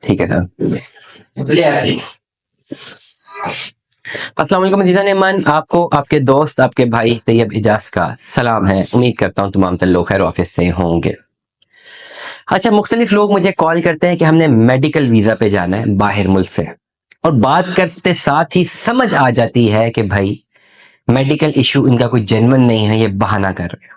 ठीक है सर। अस्सलाम वालेकुम अज़ीज़ान मेहमान, आपको आपके दोस्त आपके भाई तैयब इजाज का सलाम है। उम्मीद करता हूँ तमाम लोग खैर ऑफिस से होंगे। अच्छा, मुख्तलिफ लोग मुझे कॉल करते हैं कि हमने मेडिकल वीज़ा पे जाना है बाहर मुल्क से, और बात करते साथ ही समझ आ जाती है कि भाई मेडिकल इशू इनका कोई जेन्युइन नहीं है, ये बहाना कर रहे हैं।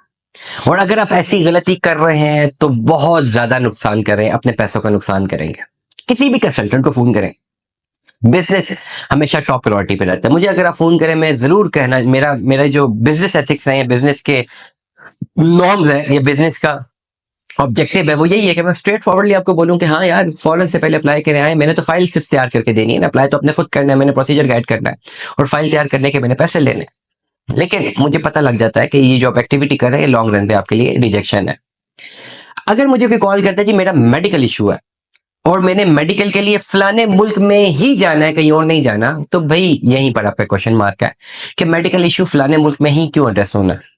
और अगर आप ऐसी गलती कर रहे हैं तो बहुत ज़्यादा नुकसान कर रहे हैं, अपने पैसों का नुकसान करेंगे। किसी भी कंसल्टेंट को फ़ोन करें, बिजनेस हमेशा टॉप प्रायोरिटी पे रहता है। मुझे अगर आप फोन करें, मैं जरूर कहना, मेरा मेरा जो बिजनेस एथिक्स है या बिजनेस के नॉर्म्स है या बिजनेस का ऑब्जेक्टिव है, वो यही है कि मैं स्ट्रेट फॉरवर्डली आपको बोलूं कि हाँ यार, फॉरन से पहले अप्लाई करें आए। मैंने तो फाइल सिर्फ तैयार करके देनी है ना, अप्लाई तो अपने खुद करना है, मैंने प्रोसीजर गाइड करना है और फाइल तैयार करने के मैंने पैसे लेने। लेकिन मुझे पता लग जाता है कि ये जो आप एक्टिविटी कर रहे हैं लॉन्ग रन पे आपके लिए रिजेक्शन है। अगर मुझे कोई कॉल करता है जी मेरा मेडिकल इशू है और मैंने मेडिकल के लिए फलाने मुल्क में ही जाना है, कहीं और नहीं जाना, तो भाई यहीं पर आपका क्वेश्चन मार्क है कि मेडिकल इशू फलाने मुल्क में ही क्यों एड्रेस होना है।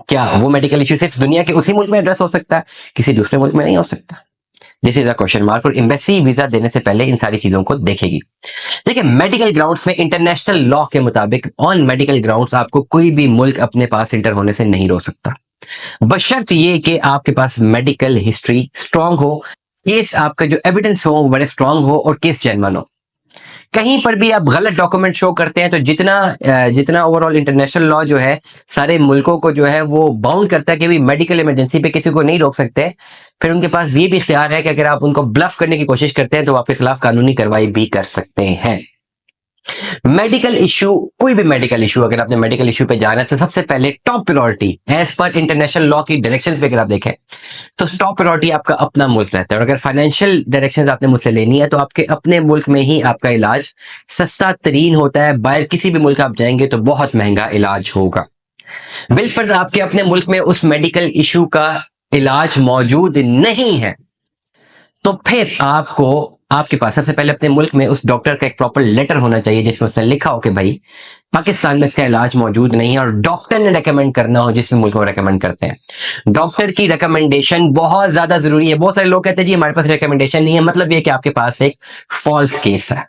क्या वो मेडिकल इशू सिर्फ दुनिया के उसी मुल्क में एड्रेस हो सकता है, किसी दूसरे मुल्क में नहीं हो सकता? This is a question mark. और एम्बेसी वीजा देने से पहले इन सारी चीजों को देखेगी। देखिए, मेडिकल ग्राउंड्स में इंटरनेशनल लॉ के मुताबिक ऑन मेडिकल ग्राउंड्स आपको कोई भी मुल्क अपने पास इंटर होने से नहीं रोक सकता, बशर्त ये कि आपके पास मेडिकल हिस्ट्री स्ट्रांग हो, केस आपका जो एविडेंस हो वो बड़े स्ट्रांग हो और केस जेन्युइन हो। कहीं पर भी आप गलत डॉक्यूमेंट शो करते हैं तो जितना ओवरऑल इंटरनेशनल लॉ जो है सारे मुल्कों को जो है वो बाउंड करता है कि भी मेडिकल इमरजेंसी पे किसी को नहीं रोक सकते, फिर उनके पास ये भी इख्तियार है कि अगर आप उनको ब्लफ करने की कोशिश करते हैं तो आपके खिलाफ कानूनी कार्रवाई भी कर सकते हैं। मेडिकल इशू, कोई भी मेडिकल इशू, अगर आपने मेडिकल इशू पे जाना है तो सबसे पहले टॉप प्रायोरिटी एज पर इंटरनेशनल लॉ की डायरेक्शंस पे अगर आप देखें तो टॉप प्रायोरिटी आपका अपना मुल्क रहता है। और अगर फाइनेंशियल डायरेक्शंस आपने मुझसे लेनी है तो आपके अपने मुल्क में ही आपका इलाज सस्ता तरीन होता है। बाहर किसी भी मुल्क आप जाएंगे तो बहुत महंगा इलाज होगा। बिलफर्ज आपके अपने मुल्क में उस मेडिकल इशू का इलाज मौजूद नहीं है तो फिर आपके पास सबसे पहले अपने मुल्क में उस डॉक्टर का एक प्रॉपर लेटर होना चाहिए जिसमें उसने लिखा हो कि भाई पाकिस्तान में इसका इलाज मौजूद नहीं है, और डॉक्टर ने रेकमेंड करना हो जिस मुल्क में रेकमेंड करते हैं। डॉक्टर की रिकमेंडेशन बहुत ज्यादा जरूरी है। बहुत सारे लोग कहते हैं जी हमारे पास रिकमेंडेशन नहीं है, मतलब ये कि आपके पास एक फॉल्स केस है।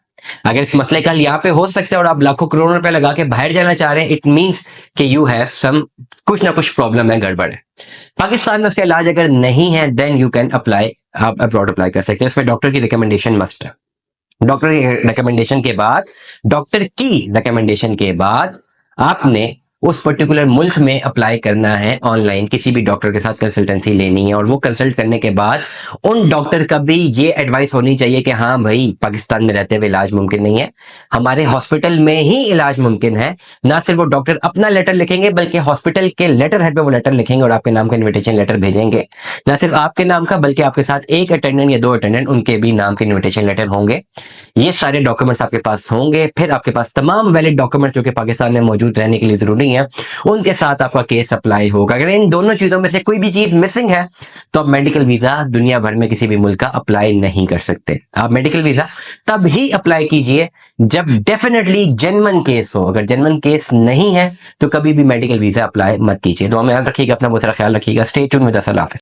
अगर इस मसले का यहाँ पे हो सकता है और आप लाखों करोड़ों रुपए लगा के बाहर जाना चाह रहे हैं, इट मीन्स कि यू हैव सम, कुछ ना कुछ प्रॉब्लम है, गड़बड़ है। पाकिस्तान में उसका इलाज अगर नहीं है देन यू कैन अप्लाई, आप अब्रॉड अप्लाई कर सकते हैं। उसमें डॉक्टर की रिकमेंडेशन मस्ट है। डॉक्टर की रिकमेंडेशन के बाद आपने उस पर्टिकुलर मुल्क में अप्लाई करना है ऑनलाइन, किसी भी डॉक्टर के साथ कंसल्टेंसी लेनी है, और वो कंसल्ट करने के बाद उन डॉक्टर का भी ये एडवाइस होनी चाहिए कि हाँ भाई पाकिस्तान में रहते हुए इलाज मुमकिन नहीं है, हमारे हॉस्पिटल में ही इलाज मुमकिन है। ना सिर्फ वो डॉक्टर अपना लेटर लिखेंगे बल्कि हॉस्पिटल के लेटर हेड पे वो लेटर लिखेंगे और आपके नाम का इन्विटेशन लेटर भेजेंगे। ना सिर्फ आपके नाम का बल्कि आपके साथ एक अटेंडेंट या 2 अटेंडेंट, उनके भी नाम के इन्विटेशन लेटर होंगे। ये सारे डॉक्यूमेंट्स आपके पास होंगे। फिर आपके पास तमाम वैलिड डॉक्यूमेंट्स जो कि पाकिस्तान में मौजूद रहने के लिए जरूरी है, उनके साथ आपका केस अप्लाई होगा। अगर इन दोनों चीजों में से कोई भी चीज मिसिंग है तो आप मेडिकल वीजा दुनिया भर में किसी भी मुल्क का अप्लाई नहीं कर सकते। आप मेडिकल वीजा तब ही अप्लाई कीजिए जब डेफिनेटली जेन्युइन केस हो। अगर जेन्युइन केस नहीं है तो कभी भी मेडिकल वीजा अप्लाई मत कीजिए। तो हमें याद रखिएगा, अपना बहुत सारा ख्याल रखिएगा। Stay tuned with us. अल्लाह हाफिज़।